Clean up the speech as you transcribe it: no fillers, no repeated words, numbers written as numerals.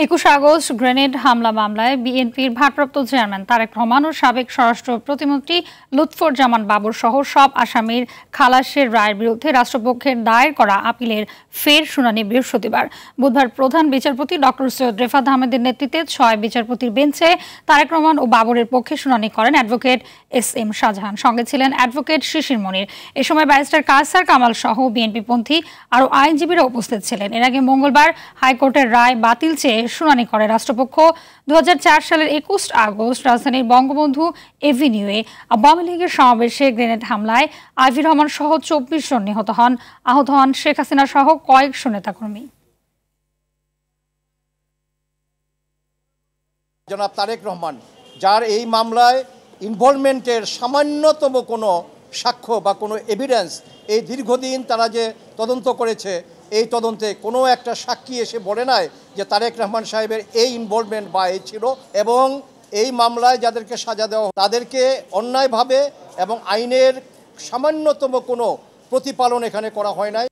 ২১ August grenade হামলা মামলায় বিএনপির ভারপ্রাপ্ত চেয়ারম্যান তারেক রহমান ও সাবেক স্বরাষ্ট্র প্রতিমন্ত্রী লুৎফুজ্জামান বাবর সহ সব আসামির খালাসের রায়ের বিরুদ্ধে রাষ্ট্রপক্ষের দায়ের করা আপিলের ফের শুনানি বৃহস্পতিবার। বুধবার প্রধান বিচারপতি ডক্টর সৈয়দ রেফাত আহমেদের নেতৃত্বে ৬ বিচারপতির বেঞ্চে তারেক রহমান ও বাবরের পক্ষে শুনানি করেন অ্যাডভোকেট এস.এম. শাহজাহান। সঙ্গে ছিলেন অ্যাডভোকেট শিশির মনির। এ সময় ব্যারিস্টার কায়সার কামাল সহ বিএনপিপন্থী আরও আইনজীবীরা উপস্থিত ছিলেন। এর আগে মঙ্গলবার হাইকোর্টের রায় বাতিল চেয়ে শুনানি করে রাষ্ট্রপক্ষ। ২০০৪ সালের ২১ আগস্ট রাজধানীর বঙ্গবন্ধু এভিনিউয়ে আওয়ামী লীগের সমাবেশে গ্রেনেড হামলায় আইভি রহমান সহ ২৪ জন নিহত হন। আহত হন শেখ হাসিনা সহ কয়েকশো নেতাকর্মী। জনাব তারেক রহমান, যার এই মামলায় ইনভলভমেন্টের সামান্যতম কোনো সাক্ষ্য বা কোনো এভিডেন্স, এই দীর্ঘদিন তারা যে তদন্ত করেছে, এই তদন্তে কোনো একটা সাক্ষী এসে বলে নাই যে তারেক রহমান সাহেবের এই ইনভলভমেন্ট বা এই ছিল। এবং এই মামলায় যাদেরকে সাজা দেওয়া তাদেরকে অন্যায়ভাবে এবং আইনের সামান্যতম কোনো প্রতিপালন এখানে করা হয় নাই।